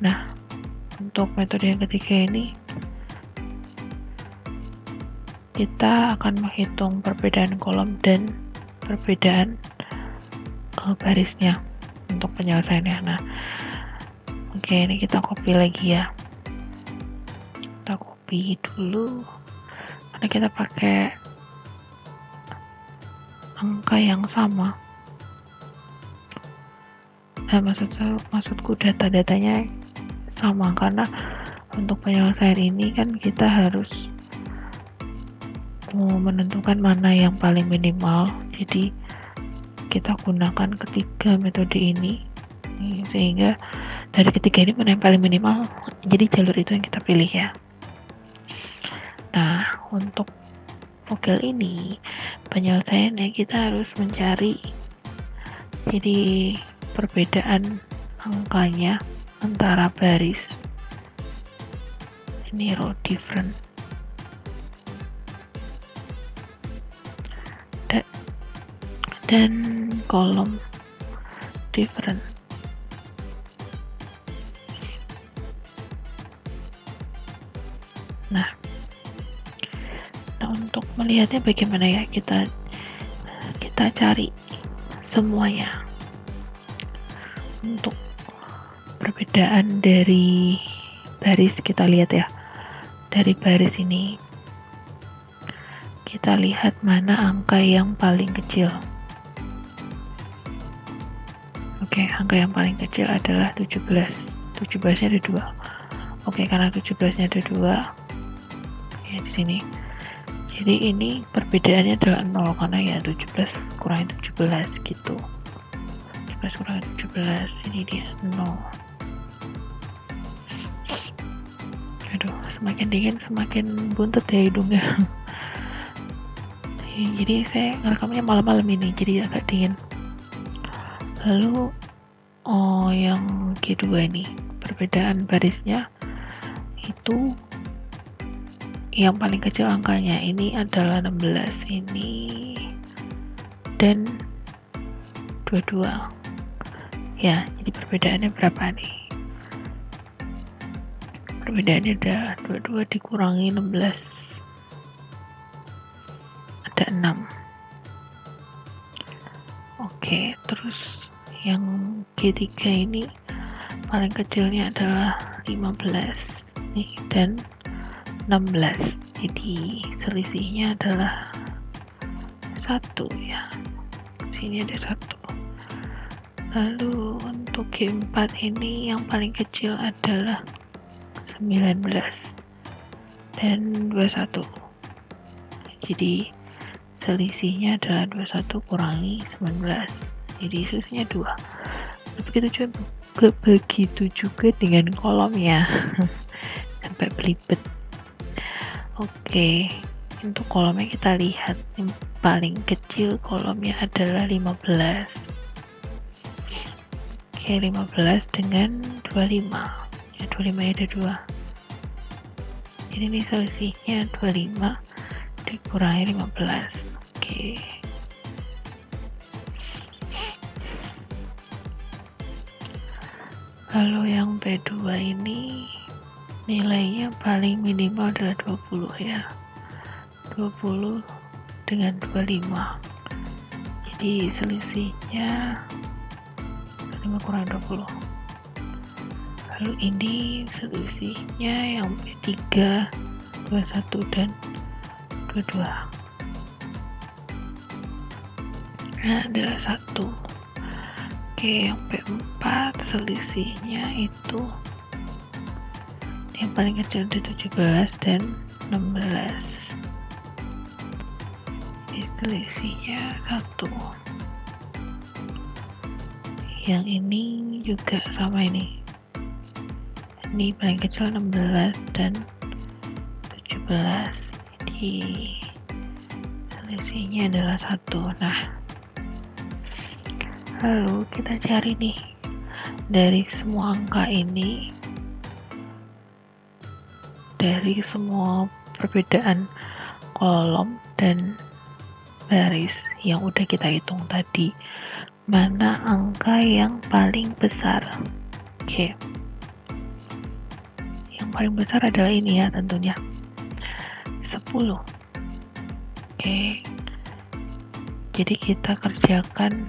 Nah, untuk metode yang ketiga ini kita akan menghitung perbedaan kolom dan perbedaan barisnya untuk penyelesaiannya. Nah, oke, ini kita copy lagi ya. Kita copy dulu karena kita pakai angka yang sama. Nah, maksudku data-datanya sama, karena untuk penyelesaian ini kan kita harus menentukan mana yang paling minimal. Jadi kita gunakan ketiga metode ini, sehingga dari ketiga ini mana yang paling minimal, jadi jalur itu yang kita pilih ya. Nah, untuk Vogel ini penyelesaiannya kita harus mencari jadi perbedaan angkanya antara baris, ini row different, dan kolom different. Nah, untuk melihatnya bagaimana ya, kita cari semuanya. Untuk perbedaan dari baris kita lihat ya, dari baris ini kita lihat mana angka yang paling kecil. Oke, angka yang paling kecil adalah 17. 17-nya ada 2. Oke, karena 17-nya ada 2 ya di sini. Jadi ini perbedaannya adalah 0 karena ya 17 kurangi 17 gitu. 17 kurangi 17, ini dia 0. Aduh, semakin dingin semakin buntut ya hidungnya. Jadi saya ngerekamnya malam-malam ini, jadi agak dingin. Lalu yang kedua ini, perbedaan barisnya itu yang paling kecil angkanya ini adalah 16 ini dan 22 ya. Jadi perbedaannya berapa nih? Perbedaannya ada 22 dikurangi 16 ada 6. Oke, terus yang ketiga ini paling kecilnya adalah 15 nih dan 16, jadi selisihnya adalah 1 ya, sini ada 1. Lalu untuk G4 ini yang paling kecil adalah 19 dan 21, jadi selisihnya adalah 21 kurangi 19, jadi selisihnya 2. Begitu juga dengan kolomnya. Sampai belibet. Oke, untuk kolomnya kita lihat yang paling kecil kolomnya adalah 15. Oke, 15 dengan 25 ya, 25 ada 2, jadi ini selisihnya 25 dikurangi 15. Oke, lalu yang B2 ini nilainya paling minimal adalah 20 ya, 20 dengan 25, jadi selisihnya 5 kurang 20. Lalu ini selisihnya yang B3 21 dan 22 adalah 1. Oke, yang B4 selisihnya itu yang paling kecil ada 17 dan 16, jadi selisihnya 1. Yang ini juga sama, ini paling kecil 16 dan 17, jadi selisihnya adalah 1. Nah, lalu kita cari nih dari semua angka ini, dari semua perbedaan kolom dan baris yang udah kita hitung tadi, mana angka yang paling besar. Oke, paling besar adalah ini ya tentunya 10. Oke, jadi kita kerjakan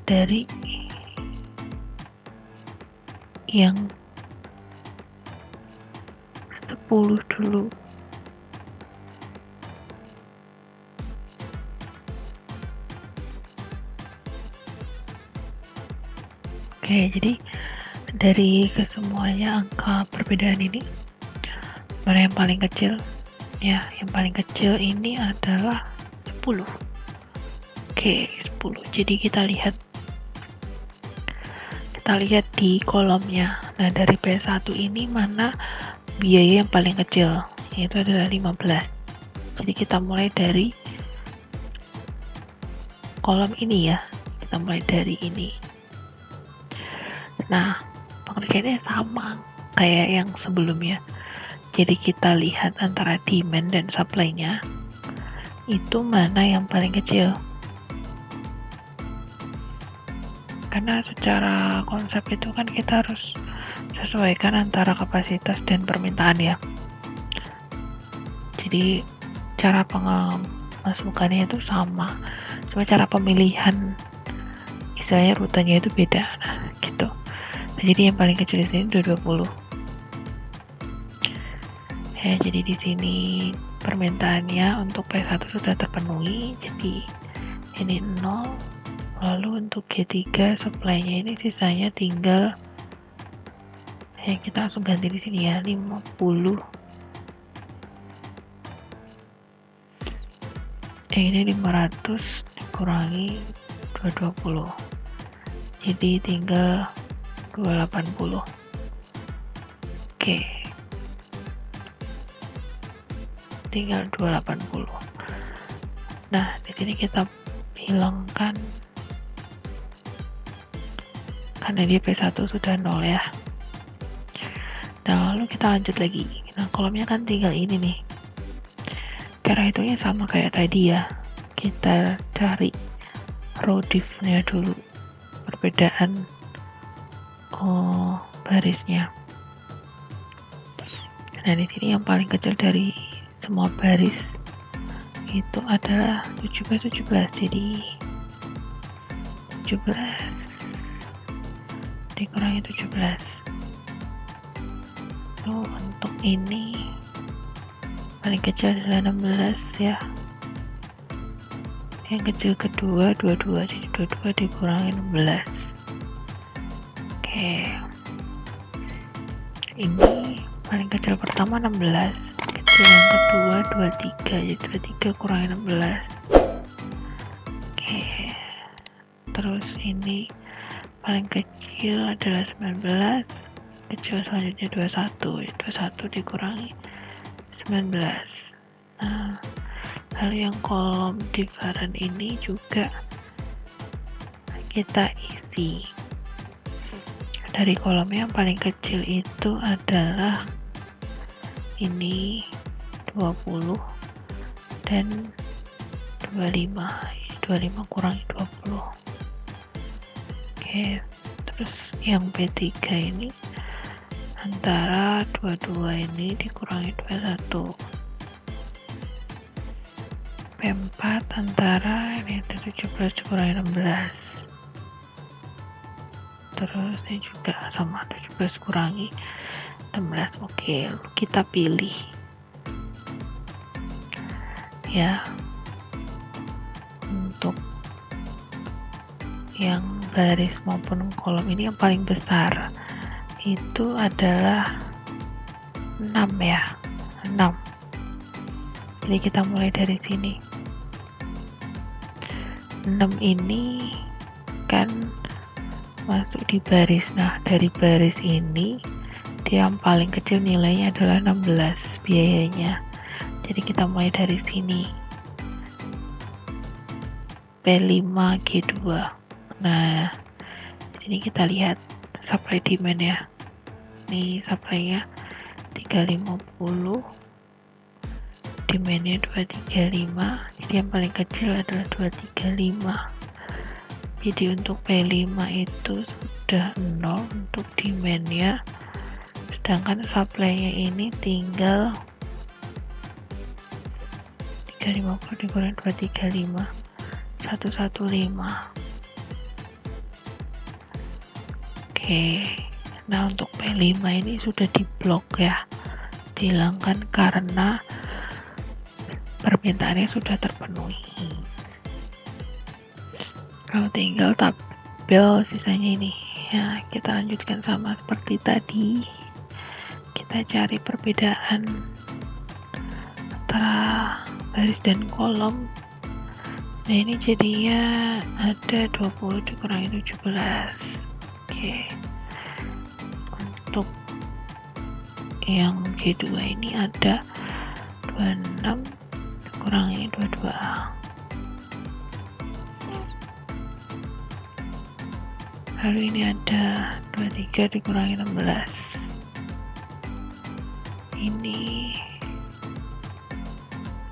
dari yang 10 dulu. Oke, jadi dari kesemuanya angka perbedaan ini, mana yang paling kecil? Ya, yang paling kecil ini adalah 10. Oke, 10. Jadi kita lihat di kolomnya. Nah, dari P1 ini mana biaya yang paling kecil? Yaitu adalah 15. Jadi kita mulai dari kolom ini ya. Kita mulai dari ini. Nah, pengerjaannya sama kayak yang sebelumnya. Jadi kita lihat antara demand dan supply-nya, itu mana yang paling kecil. Karena secara konsep itu kan kita harus sesuaikan antara kapasitas dan permintaan ya. Jadi cara pemasukannya itu sama, cuma cara pemilihan istilahnya rutenya itu beda. Nah, gitu. Nah, jadi yang paling kecil di sini 220. Ya, jadi di sini permintaannya untuk P1 sudah terpenuhi, jadi ini 0. Lalu untuk G3 supply-nya ini sisanya tinggal kita langsung ganti di sini ya, 50. Ini 500 dikurangi 220. Jadi tinggal 280. Oke. Tinggal 280. Nah, di sini kita hilangkan karena dia P1 sudah 0 ya. Nah, lalu kita lanjut lagi. Nah, kolomnya kan tinggal ini nih. Cara hitungnya sama kayak tadi ya. Kita cari row diff-nya dulu. Perbedaan barisnya. Nah, di sini yang paling kecil dari semua baris itu adalah 17. Jadi 17 dikurangi 17. Lalu untuk ini paling kecil adalah 16 ya. Yang kecil kedua 22, jadi 22 dikurangi 16. Oke. Ini paling kecil pertama 16. Kecil yang kedua 23, jadi 23 kurangi 16. Oke. Terus ini paling kecil adalah 19. Kecil selanjutnya 21, 21 dikurangi 19. Nah, lalu yang kolom different ini juga kita isi. Dari kolom yang paling kecil itu adalah ini 20 dan 25. 25 kurangi 20. Oke, terus yang P3 ini antara 22 ini dikurangi 21. P4 antara ini 17 dikurangi 16. Terus ini juga sama 17 kurangi 16. Oke, lalu kita pilih ya untuk yang baris maupun kolom ini yang paling besar itu adalah 6 ya, 6. Jadi kita mulai dari sini. 6 ini kan masuk di baris. Nah, dari baris ini dia yang paling kecil nilainya adalah 16 biayanya. Jadi kita mulai dari sini. P5 G2. Nah, di sini kita lihat supply demand ya. Ini supply-nya 350, demand-nya 235. Jadi yang paling kecil adalah 235. Jadi untuk P5 itu sudah 0, untuk demand-nya sudah sedangkan supply-nya ini tinggal 350 dikurang 235 115. Oke, nah untuk P5 ini sudah diblok ya, dihilangkan karena permintaannya sudah terpenuhi. Kalau tinggal tabel sisanya ini ya, kita lanjutkan sama seperti tadi, kita cari perbedaan antara baris dan kolom. Nah ini jadinya ada 20 dikurangi 17. Oke, untuk yang G2 ini ada 26 dikurangi 22. Lalu ini ada 23 dikurangi 16. Ini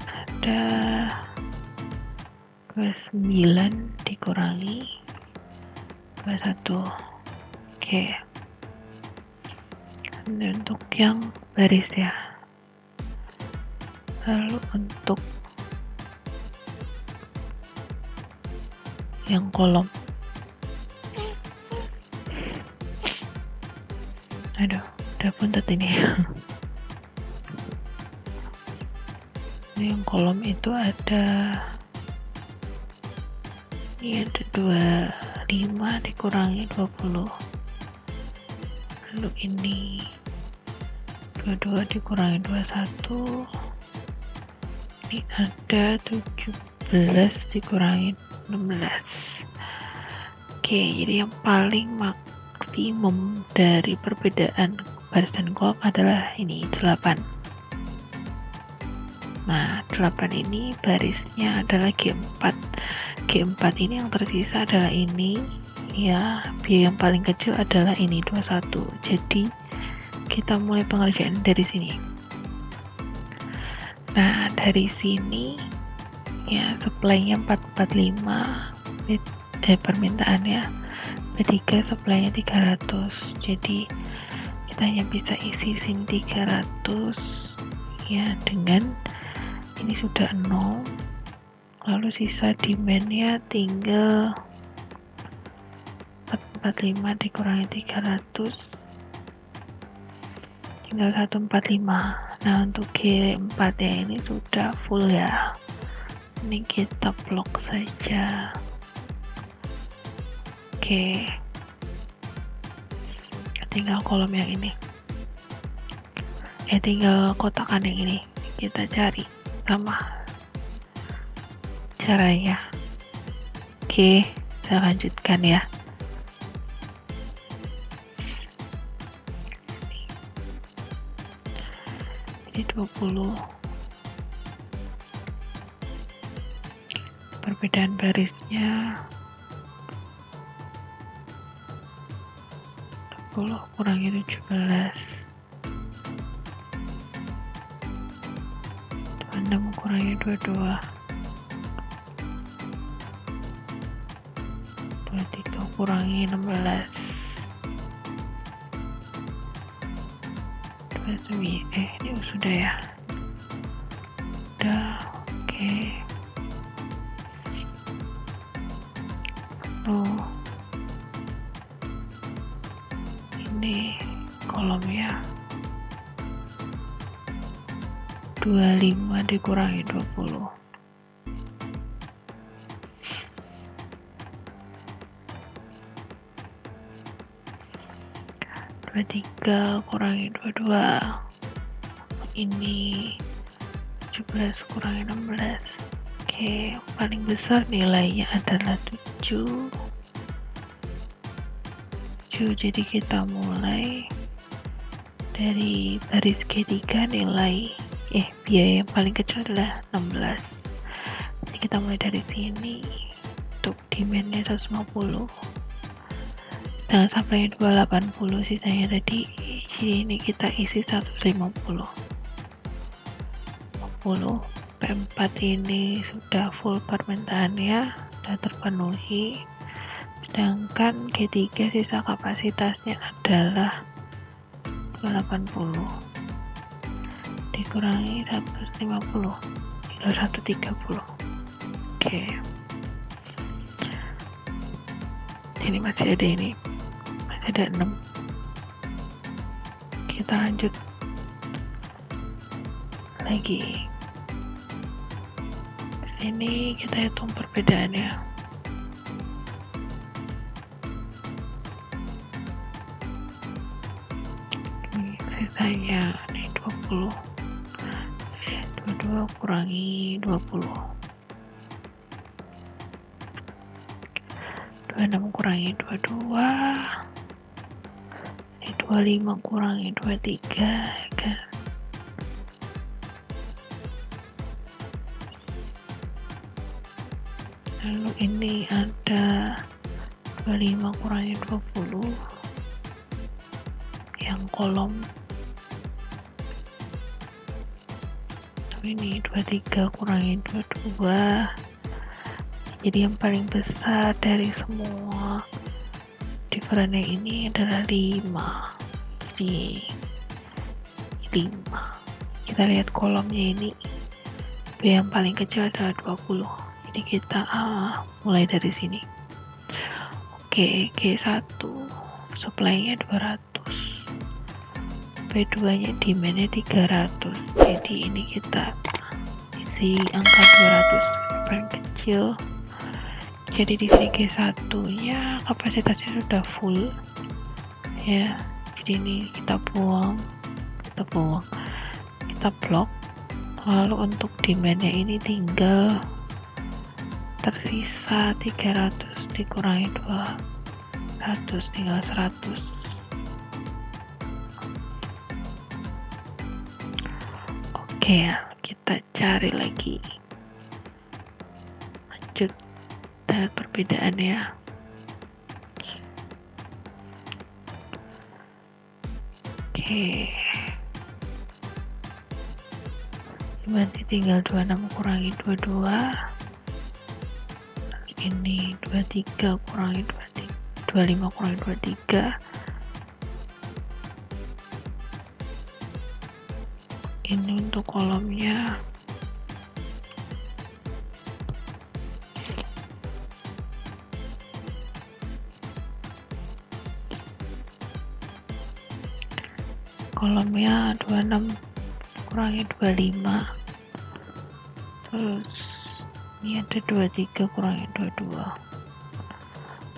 ada 29 dikurangi 21. Oke. Ini untuk yang baris ya. Lalu untuk yang kolom, aduh udah buntet ini. Ini yang kolom itu ada, ini ada 25 dikurangi 20. Lalu ini 22 dikurangi 21. Ini ada 17 dikurangi 16. Oke, jadi yang paling maksimum dari perbedaan baris dan kolom adalah ini 8. Nah 8 ini barisnya adalah G4. G4 ini yang tersisa adalah ini ya, biaya yang paling kecil adalah ini 21. Jadi kita mulai pengerjaan dari sini. Nah dari sini ya, supply-nya 445 dari permintaannya, B3 supply-nya 300. Jadi kita hanya bisa isi sini 300 ya, dengan ini sudah 0. Lalu sisa demand-nya tinggal 445 dikurangi 300, tinggal 145. Nah untuk G4 ya ini sudah full ya, ini kita blok saja. Oke, tinggal kolom yang ini, tinggal kotakan yang ini kita cari sama caranya. Oke, saya lanjutkan ya. Ini 20, perbedaan barisnya 20 kurangi 17, 26 kurangi 22, 23 kurangi 16, 29. Ini sudah ya, udah. Oke, tuh ini kolomnya 25 dikurangi 20, 23 kurangi 22, ini 17 kurangi 16. Oke, paling besar nilainya adalah 7. Jadi kita mulai dari baris G3, nilai biaya yang paling kecil adalah 16. Jadi kita mulai dari sini. Untuk demandnya 150, dan supply 280, sisanya tadi. Jadi ini kita isi 150. P4 ini sudah full permintaannya, sudah terpenuhi. Sedangkan G3 sisa kapasitasnya adalah 280 dikurangi 150 tinggal 130. Oke, ini masih ada 6. Kita lanjut lagi. Sini kita hitung perbedaannya. Ini sisanya ini 20. 22 kurangi 20. 26 kurangi 22. Ini 25 kurangi 23 kan. Lalu ini ada 25 kurangi 20 yang kolom. Ini 23 kurangi 22. Jadi yang paling besar dari semua diferennya ini adalah 5. Jadi 5. Kita lihat kolomnya ini. B yang paling kecil adalah 20. Jadi kita mulai dari sini. Oke, G1 supply-nya 200. B2 nya demand-nya 300. Jadi ini kita isi angka 200 paling kecil. Jadi di sini G1 nya kapasitasnya sudah full ya. Jadi ini kita buang, kita blok. Lalu untuk demand-nya ini tinggal tersisa 300 dikurangi 200 tinggal 100. Oke ya, kita cari lagi. Lanjut lihat perbedaannya. Oke. Berarti tinggal 26 kurangi 22. Ini 23 kurangi 23, 25 kurangi 23. Ini untuk kolomnya. Kolomnya 26 kurangi 25. Terus ini ada 23 kurangi 22.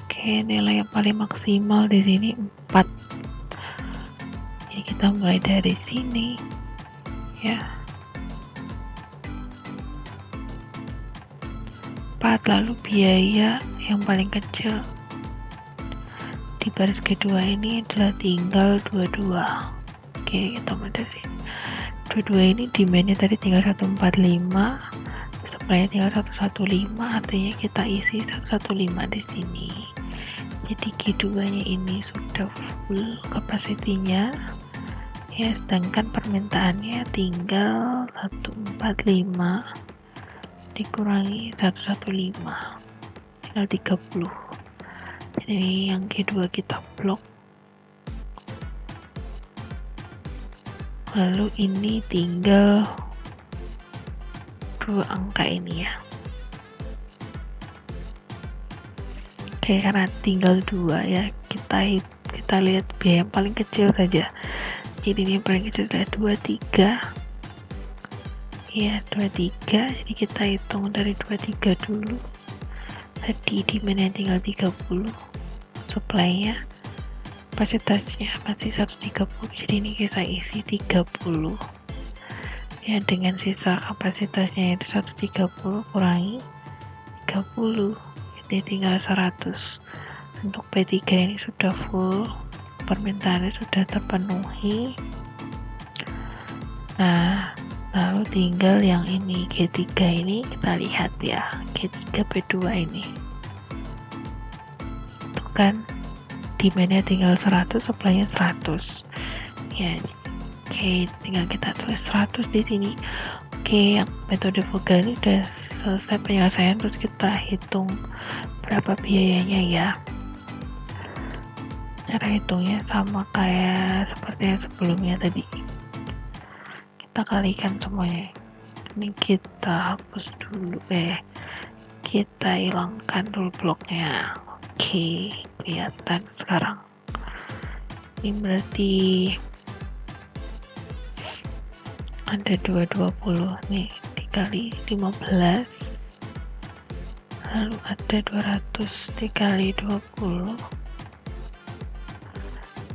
Oke, nilai yang paling maksimal di sini 4. Jadi kita mulai dari sini ya. 4. Lalu biaya yang paling kecil di baris kedua ini adalah tinggal 22. Oke, kita mulai dari sini. 22 ini demand-nya tadi tinggal 145. Supply tinggal 115, artinya kita isi 115 di sini. Jadi G2 nya ini sudah full kapasitinya ya, sedangkan permintaannya tinggal 145 dikurangi 115 tinggal 30. Jadi yang G2 kita blok. Lalu ini tinggal 2 angka ini ya. Oke, karena tinggal 2 ya, kita lihat biaya yang paling kecil saja. Jadi ini yang paling kecil adalah 23 ya, 23. Jadi kita hitung dari 23 dulu. Tadi demand-nya tinggal 30, supply-nya kapasitasnya masih 130. Jadi ini kita isi 30 ya, dengan sisa kapasitasnya itu 130 kurangi 30, jadi tinggal 100. Untuk P3 ini sudah full, permintaannya sudah terpenuhi. Nah, lalu tinggal yang ini G3 ini kita lihat ya. G3 P2 ini itu kan demand-nya tinggal 100, supply-nya 100 ya. Oke, tinggal kita tulis 100 di sini. Oke, yang metode Vogel ini udah selesai penyelesaian. Terus kita hitung berapa biayanya ya. Cara hitungnya sama kayak seperti yang sebelumnya tadi, kita kalikan semuanya. Ini kita hapus dulu, kita hilangkan dulu bloknya. Oke, kelihatan sekarang. Ini berarti ada 220 nih, dikali 15, lalu ada 200 dikali 20,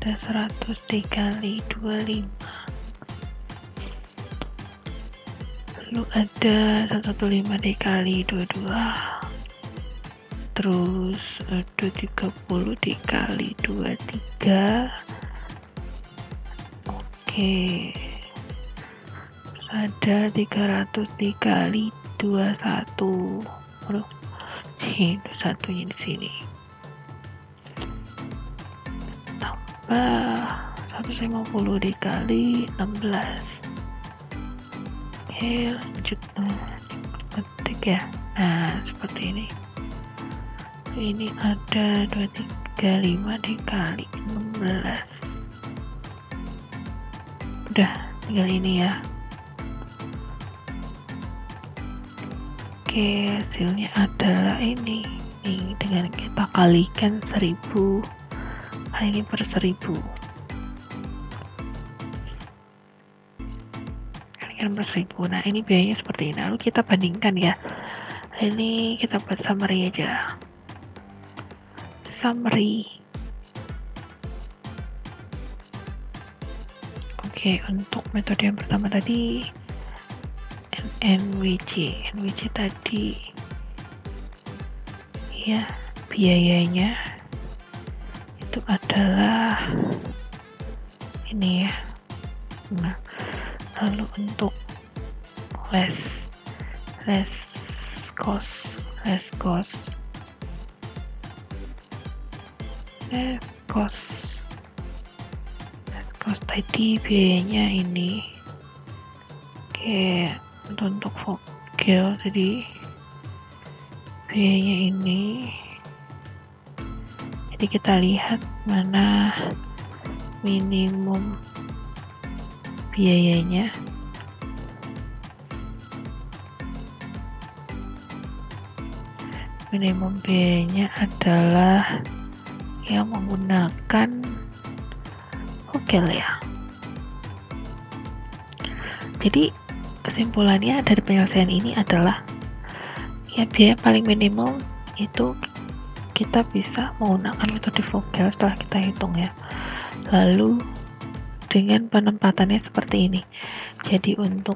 ada 100 dikali 25, lalu ada 115 dikali 22, terus ada 30 dikali 23. Oke, terus ada 300 dikali 21. Aduh, 21 nya di sini, tambah 150 dikali 16. Oke, lanjut ketik ya. Nah, seperti ini. Ini ada 235 dikali 16. Udah, tinggal ini ya. Oke, hasilnya adalah ini nih, dengan kita kalikan 1000 kali per 1000, kalikan per 1000. Nah, ini biayanya seperti ini. Lalu kita bandingkan ya. Ini kita buat summary aja. Summary. Oke, untuk metode yang pertama tadi NWC tadi ya, biayanya itu adalah ini ya. Nah, lalu untuk less cost tadi biayanya ini. Oke, untuk vogel tadi biayanya ini. Jadi kita lihat mana minimum biayanya. Minimum biayanya adalah yang menggunakan vogel ya. Jadi kesimpulannya dari penyelesaian ini adalah ya, biaya paling minimum itu kita bisa menggunakan metode vogel setelah kita hitung ya. Lalu dengan penempatannya seperti ini. Jadi untuk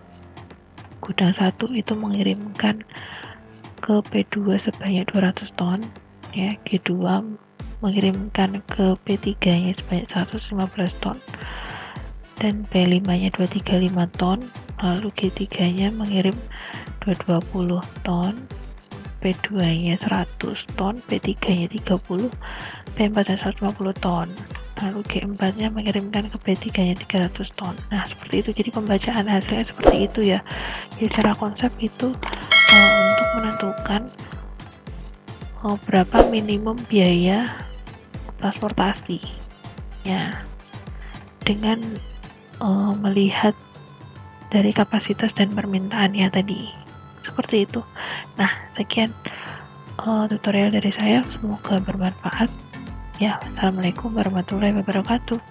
gudang 1 itu mengirimkan ke P2 sebanyak 200 ton ya, G2 mengirimkan ke P3 nya sebanyak 115 ton dan P5 nya 235 ton, lalu G3 nya mengirim 220 ton, P2 nya 100 ton, P3 nya 30, P4 nya 150 ton, lalu G4 nya mengirimkan ke P3 nya 300 ton. Nah, seperti itu. Jadi pembacaan hasilnya seperti itu ya. Jadi secara konsep itu untuk menentukan berapa minimum biaya transportasi ya, dengan melihat dari kapasitas dan permintaannya tadi, seperti itu. Nah, sekian tutorial dari saya, semoga bermanfaat ya. Assalamualaikum warahmatullahi wabarakatuh.